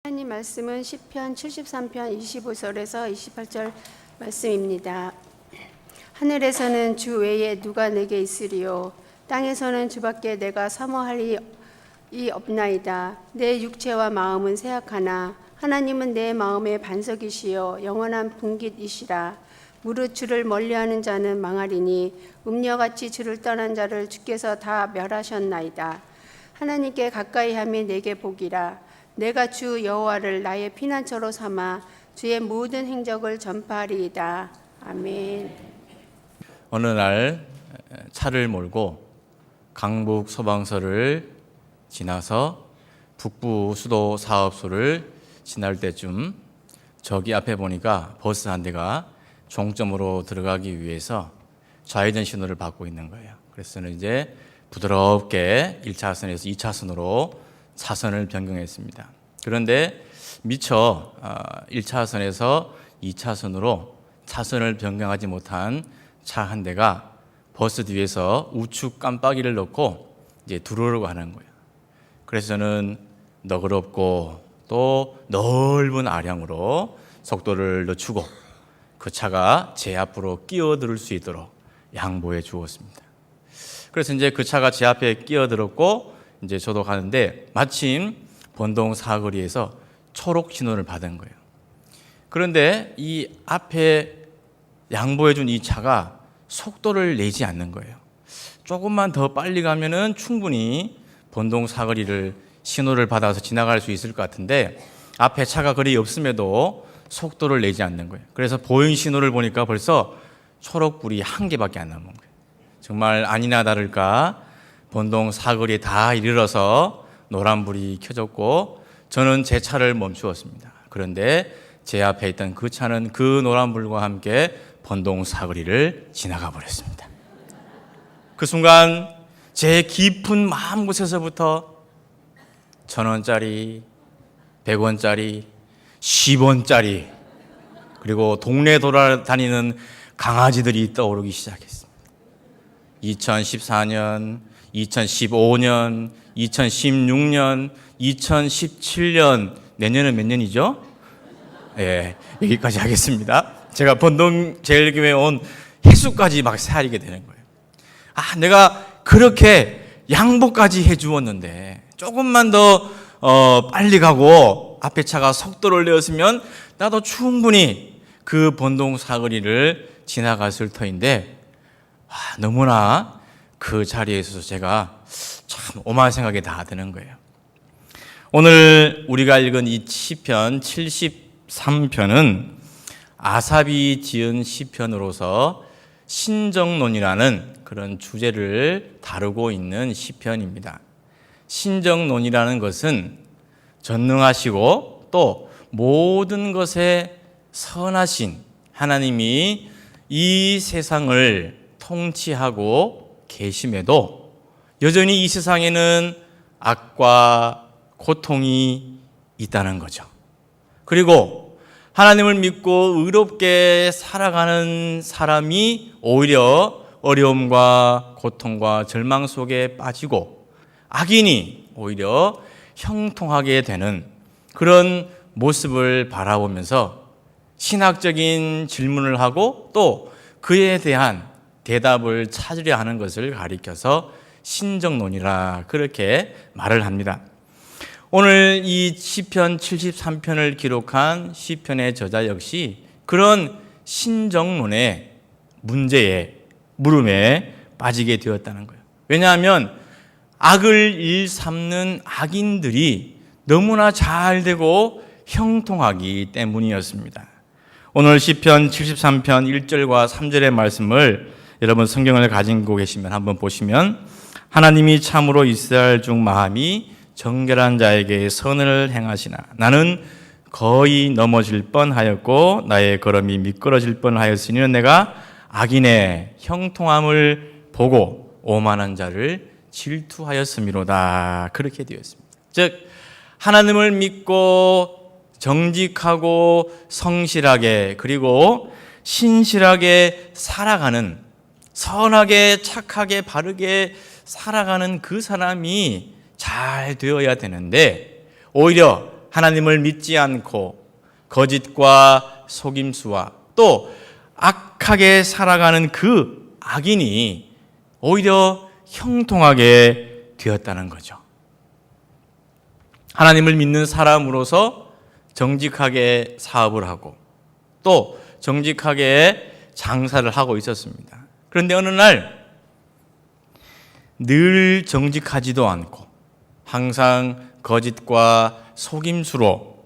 하나님 말씀은 시편 73편 25절에서 28절 말씀입니다. 하늘에서는 주 외에 누가 내게 있으리요, 땅에서는 주밖에 내가 사모할 이 없나이다. 내 육체와 마음은 쇠약하나 하나님은 내 마음의 반석이시요 영원한 분깃이시라. 무릇 주를 멀리하는 자는 망하리니 음녀같이 주를 떠난 자를 주께서 다 멸하셨나이다. 하나님께 가까이 함이 내게 복이라. 내가 주 여호와를 나의 피난처로 삼아 주의 모든 행적을 전파하리이다. 아멘. 어느 날 차를 몰고 강북 소방서를 지나서 북부 수도 사업소를 지날 때쯤 저기 앞에 보니까 버스 한 대가 종점으로 들어가기 위해서 좌회전 신호를 받고 있는 거예요. 그래서 저는 이제 부드럽게 1차선에서 2차선으로 차선을 변경했습니다. 그런데 미처 1차선에서 2차선으로 차선을 변경하지 못한 차 한 대가 버스 뒤에서 우측 깜빡이를 넣고 이제 들어오려고 하는 거예요. 그래서 저는 너그럽고 또 넓은 아량으로 속도를 늦추고 그 차가 제 앞으로 끼어들 수 있도록 양보해 주었습니다. 그래서 이제 그 차가 제 앞에 끼어들었고 이제 저도 가는데 마침 본동 사거리에서 초록 신호를 받은 거예요. 그런데 이 앞에 양보해 준 이 차가 속도를 내지 않는 거예요. 조금만 더 빨리 가면은 충분히 본동 사거리를 신호를 받아서 지나갈 수 있을 것 같은데 앞에 차가 그리 없음에도 속도를 내지 않는 거예요. 그래서 보행 신호를 보니까 벌써 초록불이 한 개밖에 안 남은 거예요. 정말 아니나 다를까 본동 사거리에 다 이르러서 노란불이 켜졌고 저는 제 차를 멈추었습니다. 그런데 제 앞에 있던 그 차는 그 노란불과 함께 본동 사거리를 지나가 버렸습니다. 그 순간 제 깊은 마음곳에서부터 1,000원짜리, 100원짜리, 10원짜리 그리고 동네 돌아다니는 강아지들이 떠오르기 시작했습니다. 2014년, 2015년, 2016년, 2017년, 내년은 몇 년이죠? 예, 여기까지 하겠습니다. 제가 본동 제일교회에 온 횟수까지 막 세아리게 되는 거예요. 내가 그렇게 양보까지 해주었는데 조금만 더 빨리 가고 앞에 차가 속도를 내었으면 나도 충분히 그 본동 사거리를 지나갔을 터인데 너무나 그 자리에 있어서 제가 참 오만 생각이 다 드는 거예요. 오늘 우리가 읽은 이 시편 73편은 아삽이 지은 시편으로서 신정론이라는 그런 주제를 다루고 있는 시편입니다. 신정론이라는 것은 전능하시고 또 모든 것에 선하신 하나님이 이 세상을 통치하고 계심에도 여전히 이 세상에는 악과 고통이 있다는 거죠. 그리고 하나님을 믿고 의롭게 살아가는 사람이 오히려 어려움과 고통과 절망 속에 빠지고 악인이 오히려 형통하게 되는 그런 모습을 바라보면서 신학적인 질문을 하고 또 그에 대한 대답을 찾으려 하는 것을 가리켜서 신정론이라 그렇게 말을 합니다. 오늘 이 시편 73편을 기록한 시편의 저자 역시 그런 신정론의 문제에 물음에 빠지게 되었다는 거예요. 왜냐하면 악을 일삼는 악인들이 너무나 잘 되고 형통하기 때문이었습니다. 오늘 시편 73편 1절과 3절의 말씀을 여러분 성경을 가지고 계시면 한번 보시면 하나님이 참으로 이스라엘 중 마음이 정결한 자에게 선을 행하시나 나는 거의 넘어질 뻔하였고 나의 걸음이 미끄러질 뻔하였으니 내가 악인의 형통함을 보고 오만한 자를 질투하였음이로다. 그렇게 되었습니다. 즉 하나님을 믿고 정직하고 성실하게 그리고 신실하게 살아가는 선하게 착하게 바르게 살아가는 그 사람이 잘 되어야 되는데 오히려 하나님을 믿지 않고 거짓과 속임수와 또 악하게 살아가는 그 악인이 오히려 형통하게 되었다는 거죠. 하나님을 믿는 사람으로서 정직하게 사업을 하고 또 정직하게 장사를 하고 있었습니다. 그런데 어느 날 늘 정직하지도 않고 항상 거짓과 속임수로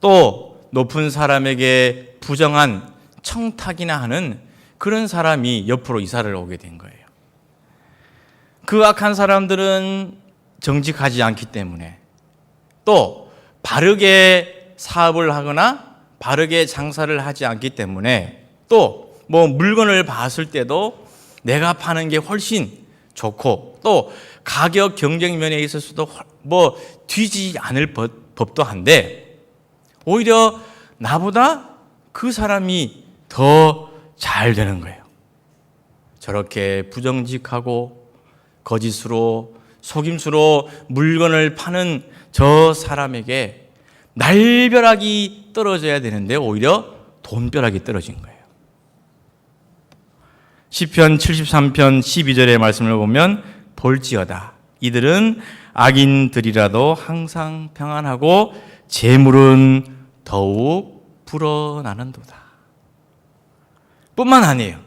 또 높은 사람에게 부정한 청탁이나 하는 그런 사람이 옆으로 이사를 오게 된 거예요. 그 악한 사람들은 정직하지 않기 때문에 또 바르게 사업을 하거나 바르게 장사를 하지 않기 때문에 또 뭐 물건을 봤을 때도 내가 파는 게 훨씬 좋고 또 가격 경쟁 면에 있어서도 뭐 뒤지 않을 법도 한데 오히려 나보다 그 사람이 더 잘 되는 거예요. 저렇게 부정직하고 거짓으로 속임수로 물건을 파는 저 사람에게 날벼락이 떨어져야 되는데 오히려 돈벼락이 떨어진 거예요. 시편 73편 12절의 말씀을 보면 볼지어다 이들은 악인들이라도 항상 평안하고 재물은 더욱 불어나는도다. 뿐만 아니에요.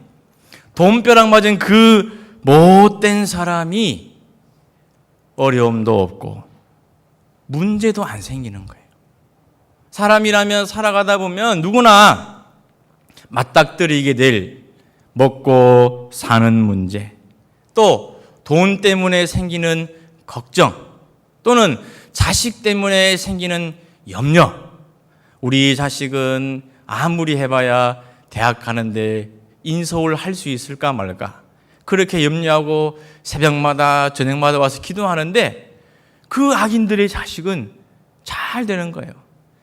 돈벼락 맞은 그 못된 사람이 어려움도 없고 문제도 안 생기는 거예요. 사람이라면 살아가다 보면 누구나 맞닥뜨리게 될 먹고 사는 문제, 또 돈 때문에 생기는 걱정, 또는 자식 때문에 생기는 염려. 우리 자식은 아무리 해봐야 대학 가는데 인서울 할 수 있을까 말까 그렇게 염려하고 새벽마다 저녁마다 와서 기도하는데 그 악인들의 자식은 잘 되는 거예요.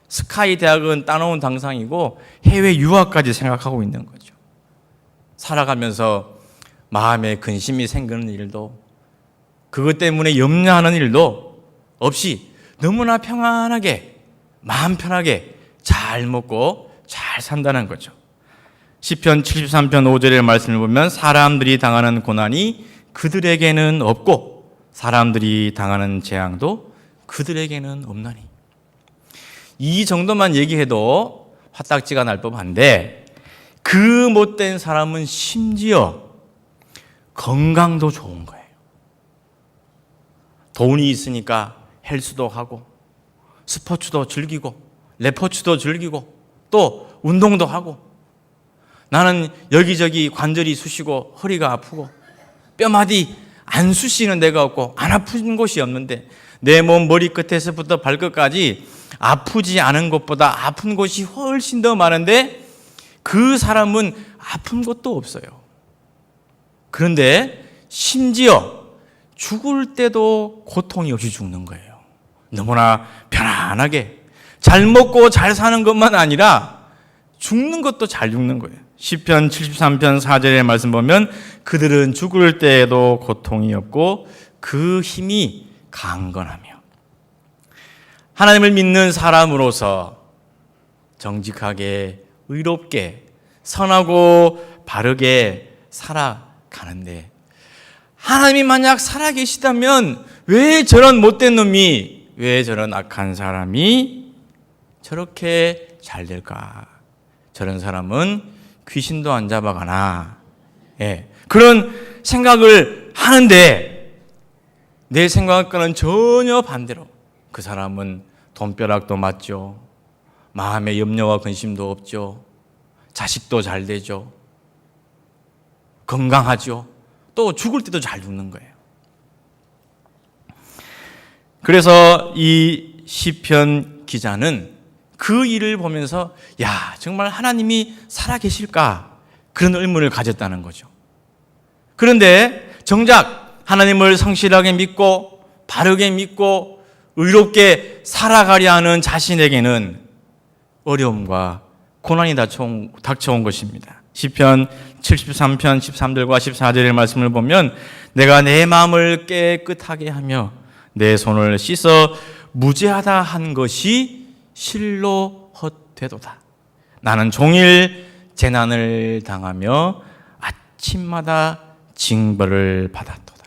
스카이 대학은 따놓은 당상이고 해외 유학까지 생각하고 있는 거죠. 살아가면서 마음에 근심이 생기는 일도 그것 때문에 염려하는 일도 없이 너무나 평안하게 마음 편하게 잘 먹고 잘 산다는 거죠. 시편 73편 5절의 말씀을 보면 사람들이 당하는 고난이 그들에게는 없고 사람들이 당하는 재앙도 그들에게는 없나니. 이 정도만 얘기해도 화딱지가 날 법한데 그 못된 사람은 심지어 건강도 좋은 거예요. 돈이 있으니까 헬스도 하고 스포츠도 즐기고 레포츠도 즐기고 또 운동도 하고 나는 여기저기 관절이 쑤시고 허리가 아프고 뼈마디 안 쑤시는 데가 없고 안 아픈 곳이 없는데 내 몸 머리끝에서부터 발끝까지 아프지 않은 곳보다 아픈 곳이 훨씬 더 많은데 그 사람은 아픈 곳도 없어요. 그런데 심지어 죽을 때도 고통이 없이 죽는 거예요. 너무나 편안하게 잘 먹고 잘 사는 것만 아니라 죽는 것도 잘 죽는 거예요. 시편 73편 4절의 말씀 보면 그들은 죽을 때에도 고통이 없고 그 힘이 강건하며. 하나님을 믿는 사람으로서 정직하게 의롭게 선하고 바르게 살아가는데 하나님이 만약 살아계시다면 왜 저런 못된 놈이 왜 저런 악한 사람이 저렇게 잘 될까? 저런 사람은 귀신도 안 잡아가나? 예, 그런 생각을 하는데 내 생각과는 전혀 반대로 그 사람은 돈벼락도 맞죠. 마음에 염려와 근심도 없죠. 자식도 잘 되죠. 건강하죠. 또 죽을 때도 잘 죽는 거예요. 그래서 이 시편 기자는 그 일을 보면서 야, 정말 하나님이 살아계실까? 그런 의문을 가졌다는 거죠. 그런데 정작 하나님을 성실하게 믿고 바르게 믿고 의롭게 살아가려 하는 자신에게는 어려움과 고난이 닥쳐온 것입니다. 시편 73편 13절과 14절의 말씀을 보면 내가 내 마음을 깨끗하게 하며 내 손을 씻어 무죄하다 한 것이 실로 헛되도다. 나는 종일 재난을 당하며 아침마다 징벌을 받았도다.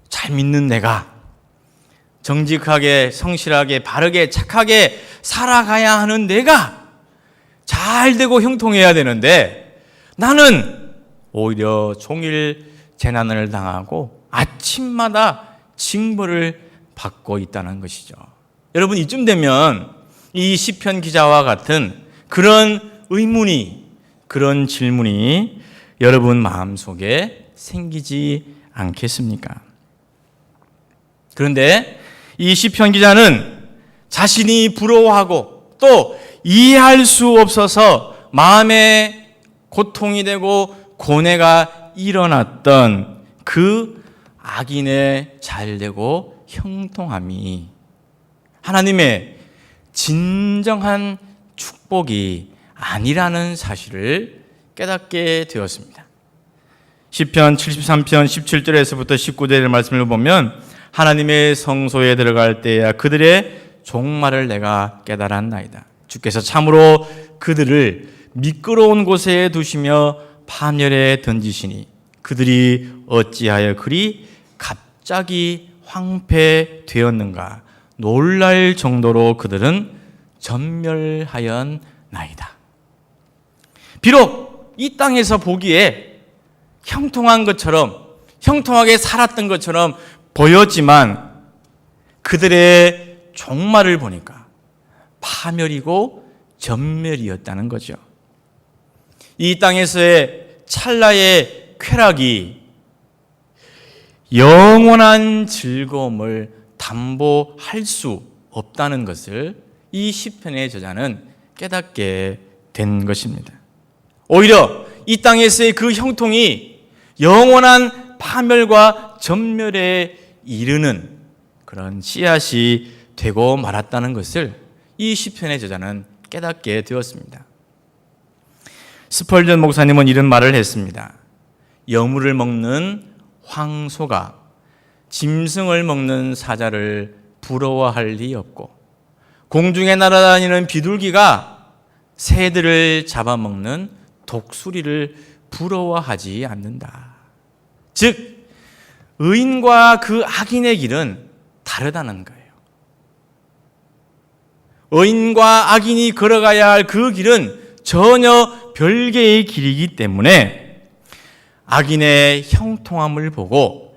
잘 믿는 내가 정직하게, 성실하게, 바르게, 착하게 살아가야 하는 내가 잘 되고 형통해야 되는데 나는 오히려 종일 재난을 당하고 아침마다 징벌을 받고 있다는 것이죠. 여러분, 이쯤 되면 이 시편 기자와 같은 그런 의문이, 그런 질문이 여러분 마음속에 생기지 않겠습니까? 그런데 이 시편 기자는 자신이 부러워하고 또 이해할 수 없어서 마음에 고통이 되고 고뇌가 일어났던 그 악인의 잘되고 형통함이 하나님의 진정한 축복이 아니라는 사실을 깨닫게 되었습니다. 시편 73편 17절에서부터 19절의 말씀을 보면 하나님의 성소에 들어갈 때야 그들의 종말을 내가 깨달았나이다. 주께서 참으로 그들을 미끄러운 곳에 두시며 파멸에 던지시니 그들이 어찌하여 그리 갑자기 황폐되었는가. 놀랄 정도로 그들은 전멸하였나이다. 비록 이 땅에서 보기에 형통한 것처럼, 형통하게 살았던 것처럼 보였지만 그들의 종말을 보니까 파멸이고 전멸이었다는 거죠. 이 땅에서의 찰나의 쾌락이 영원한 즐거움을 담보할 수 없다는 것을 이 시편의 저자는 깨닫게 된 것입니다. 오히려 이 땅에서의 그 형통이 영원한 파멸과 전멸에 이르는 그런 씨앗이 되고 말았다는 것을 이 시편의 저자는 깨닫게 되었습니다. 스펄전 목사님은 이런 말을 했습니다. 여물을 먹는 황소가 짐승을 먹는 사자를 부러워할 리 없고 공중에 날아다니는 비둘기가 새들을 잡아먹는 독수리를 부러워하지 않는다. 즉 의인과 그 악인의 길은 다르다는 거예요. 의인과 악인이 걸어가야 할 그 길은 전혀 별개의 길이기 때문에 악인의 형통함을 보고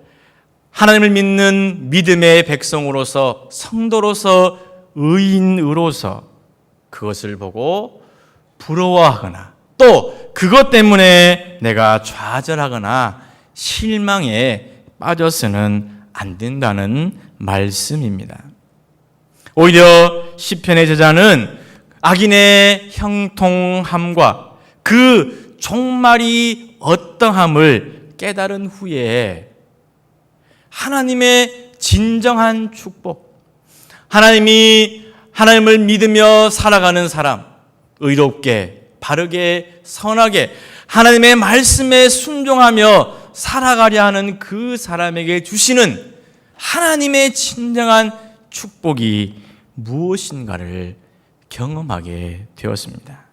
하나님을 믿는 믿음의 백성으로서, 성도로서, 의인으로서 그것을 보고 부러워하거나 또 그것 때문에 내가 좌절하거나 실망에 빠져서는 안 된다는 말씀입니다. 오히려 시편의 저자는 악인의 형통함과 그 종말이 어떠함을 깨달은 후에 하나님의 진정한 축복, 하나님을 믿으며 살아가는 사람, 의롭게, 바르게, 선하게 하나님의 말씀에 순종하며 살아가려 하는 그 사람에게 주시는 하나님의 진정한 축복이 무엇인가를 경험하게 되었습니다.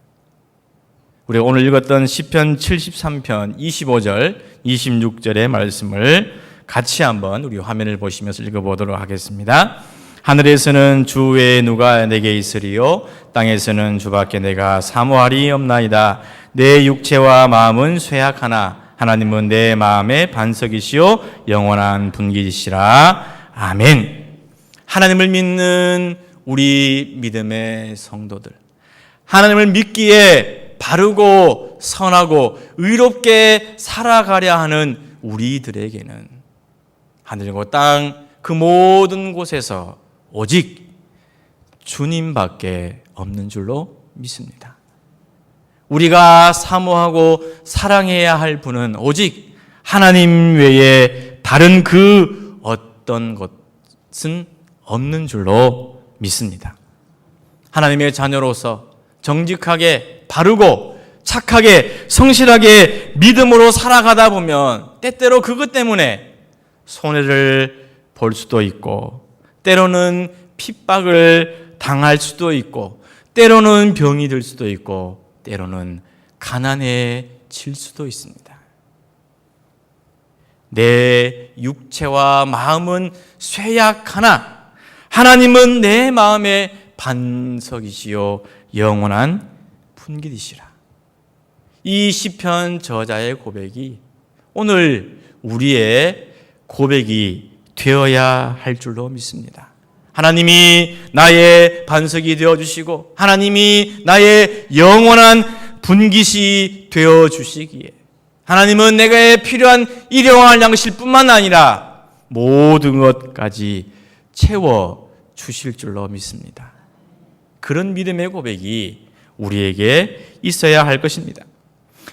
우리가 오늘 읽었던 시편 73편 25절, 26절의 말씀을 같이 한번 우리 화면을 보시면서 읽어보도록 하겠습니다. 하늘에서는 주 외에 누가 내게 있으리요 땅에서는 주밖에 내가 사모하리 없나이다. 내 육체와 마음은 쇠약하나 하나님은 내 마음의 반석이시요 영원한 분기시라. 아멘. 하나님을 믿는 우리 믿음의 성도들, 하나님을 믿기에 바르고 선하고 의롭게 살아가려 하는 우리들에게는 하늘과 땅 그 모든 곳에서 오직 주님밖에 없는 줄로 믿습니다. 우리가 사모하고 사랑해야 할 분은 오직 하나님 외에 다른 그 어떤 것은 없는 줄로 믿습니다. 하나님의 자녀로서 정직하게 바르고 착하게 성실하게 믿음으로 살아가다 보면 때때로 그것 때문에 손해를 볼 수도 있고 때로는 핍박을 당할 수도 있고, 때로는 병이 들 수도 있고, 때로는 가난해질 수도 있습니다. 내 육체와 마음은 쇠약하나 하나님은 내 마음의 반석이시요 영원한 분깃이시라. 이 시편 저자의 고백이 오늘 우리의 고백이 되어야 할 줄로 믿습니다. 하나님이 나의 반석이 되어주시고 하나님이 나의 영원한 분깃이 되어주시기에 하나님은 내게 필요한 일용할 양식뿐만 아니라 모든 것까지 채워주실 줄로 믿습니다. 그런 믿음의 고백이 우리에게 있어야 할 것입니다.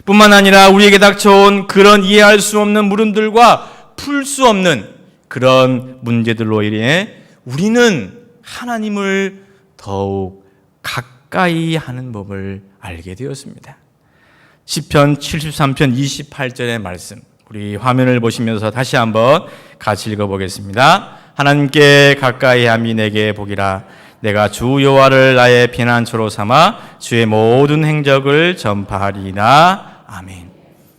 뿐만 아니라 우리에게 닥쳐온 그런 이해할 수 없는 물음들과 풀 수 없는 그런 문제들로 인해 우리는 하나님을 더욱 가까이 하는 법을 알게 되었습니다. 시편 73편 28절의 말씀, 우리 화면을 보시면서 다시 한번 같이 읽어보겠습니다. 하나님께 가까이 함이 내게 복이라. 내가 주 여호와를 나의 피난처로 삼아 주의 모든 행적을 전파하리이다. 아멘.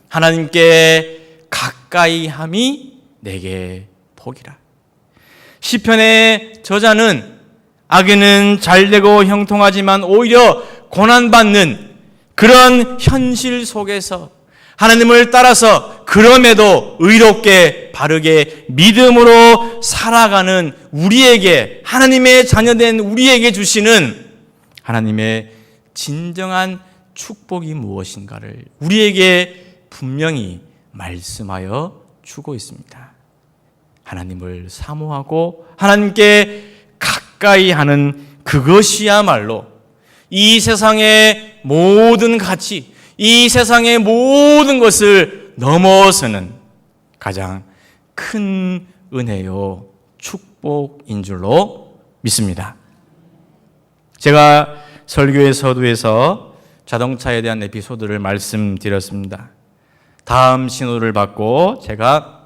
하나님께 가까이 함이 내게 복이라. 시편의 저자는 악에는 잘되고 형통하지만 오히려 고난받는 그런 현실 속에서 하나님을 따라서 그럼에도 의롭게 바르게 믿음으로 살아가는 우리에게, 하나님의 자녀된 우리에게 주시는 하나님의 진정한 축복이 무엇인가를 우리에게 분명히 말씀하여 주고 있습니다. 하나님을 사모하고 하나님께 가까이 하는 그것이야말로 이 세상의 모든 가치, 이 세상의 모든 것을 넘어서는 가장 큰 은혜요 축복인 줄로 믿습니다. 제가 설교의 서두에서 자동차에 대한 에피소드를 말씀드렸습니다. 다음 신호를 받고 제가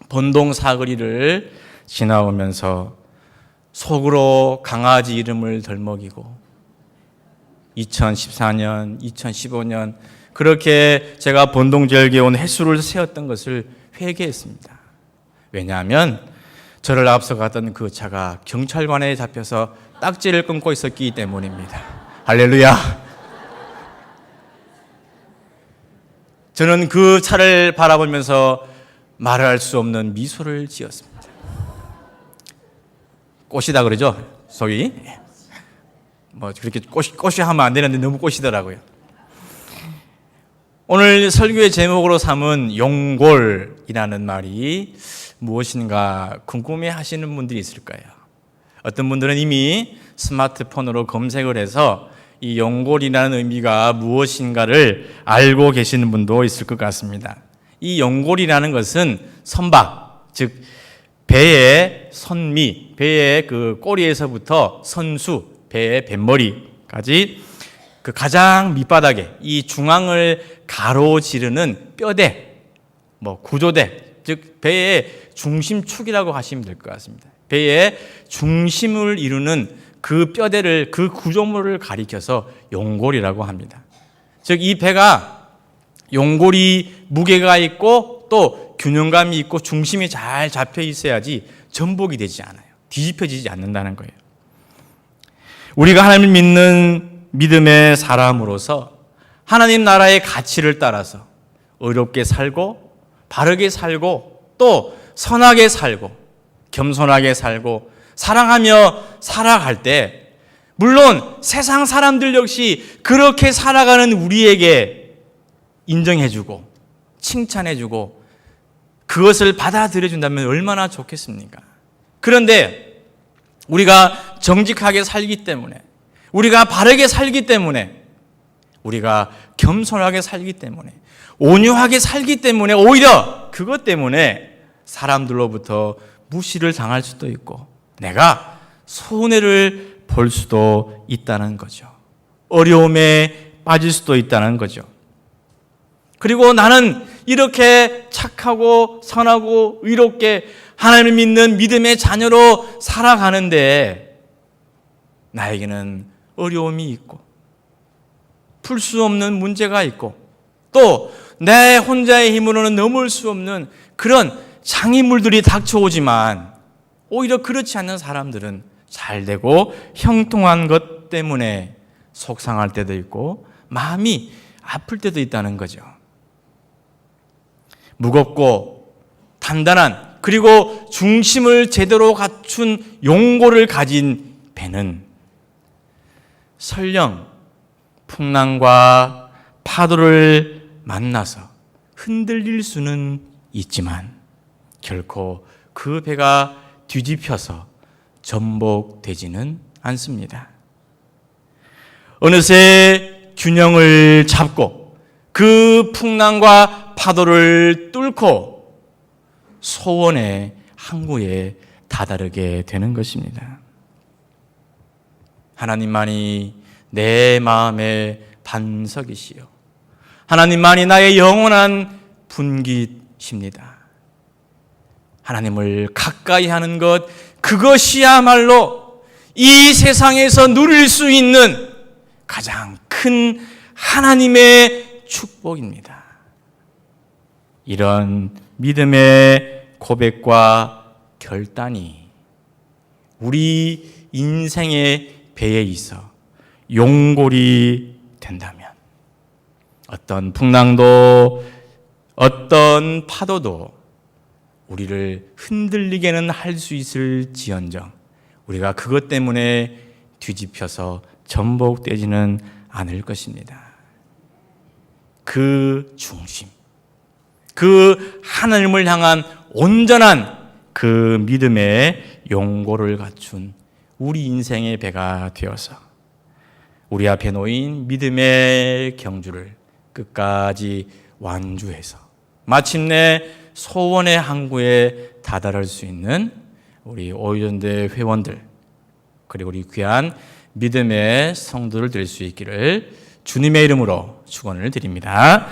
본동 사거리를 지나오면서 속으로 강아지 이름을 덜먹이고 2014년, 2015년 그렇게 제가 본동절기에 온 횟수를 세었던 것을 회개했습니다. 왜냐하면 저를 앞서갔던 그 차가 경찰관에 잡혀서 딱지를 끊고 있었기 때문입니다. 할렐루야. 저는 그 차를 바라보면서 말할 수 없는 미소를 지었습니다. 꽃이다 그러죠? 소위. 뭐 그렇게 꽃이 하면 안 되는데 너무 꽃이더라고요. 오늘 설교의 제목으로 삼은 용골이라는 말이 무엇인가 궁금해 하시는 분들이 있을 거예요. 어떤 분들은 이미 스마트폰으로 검색을 해서 이 용골이라는 의미가 무엇인가를 알고 계시는 분도 있을 것 같습니다. 이 용골이라는 것은 선박, 즉 배의 선미, 배의 그 꼬리에서부터 선수, 배의 뱃머리까지 그 가장 밑바닥에 이 중앙을 가로지르는 뼈대, 뭐 구조대, 즉 배의 중심축이라고 하시면 될 것 같습니다. 배의 중심을 이루는 그 뼈대를, 그 구조물을 가리켜서 용골이라고 합니다. 즉 이 배가 용골이 무게가 있고 또 균형감이 있고 중심이 잘 잡혀 있어야지 전복이 되지 않아요. 뒤집혀지지 않는다는 거예요. 우리가 하나님을 믿는 믿음의 사람으로서 하나님 나라의 가치를 따라서 의롭게 살고 바르게 살고 또 선하게 살고 겸손하게 살고 사랑하며 살아갈 때 물론 세상 사람들 역시 그렇게 살아가는 우리에게 인정해주고 칭찬해주고 그것을 받아들여준다면 얼마나 좋겠습니까? 그런데 우리가 정직하게 살기 때문에, 우리가 바르게 살기 때문에, 우리가 겸손하게 살기 때문에, 온유하게 살기 때문에 오히려 그것 때문에 사람들로부터 무시를 당할 수도 있고 내가 손해를 볼 수도 있다는 거죠. 어려움에 빠질 수도 있다는 거죠. 그리고 나는 이렇게 착하고 선하고 의롭게 하나님을 믿는 믿음의 자녀로 살아가는데 나에게는 어려움이 있고 풀 수 없는 문제가 있고 또 내 혼자의 힘으로는 넘을 수 없는 그런 장애물들이 닥쳐오지만 오히려 그렇지 않는 사람들은 잘 되고 형통한 것 때문에 속상할 때도 있고 마음이 아플 때도 있다는 거죠. 무겁고 단단한 그리고 중심을 제대로 갖춘 용고를 가진 배는 설령 풍랑과 파도를 만나서 흔들릴 수는 있지만 결코 그 배가 뒤집혀서 전복되지는 않습니다. 어느새 균형을 잡고 그 풍랑과 파도를 뚫고 소원의 항구에 다다르게 되는 것입니다. 하나님만이 내 마음의 반석이시요 하나님만이 나의 영원한 분깃입니다. 하나님을 가까이 하는 것, 그것이야말로 이 세상에서 누릴 수 있는 가장 큰 하나님의 축복입니다. 이런 믿음의 고백과 결단이 우리 인생의 배에 있어 용골이 된다면 어떤 풍랑도 어떤 파도도 우리를 흔들리게는 할 수 있을지언정 우리가 그것 때문에 뒤집혀서 전복되지는 않을 것입니다. 그 중심, 그 하나님을 향한 온전한 그 믿음의 용고를 갖춘 우리 인생의 배가 되어서 우리 앞에 놓인 믿음의 경주를 끝까지 완주해서 마침내 소원의 항구에 다다를 수 있는 우리 오이전대 회원들 그리고 우리 귀한 믿음의 성도를 될 수 있기를 주님의 이름으로 축원을 드립니다.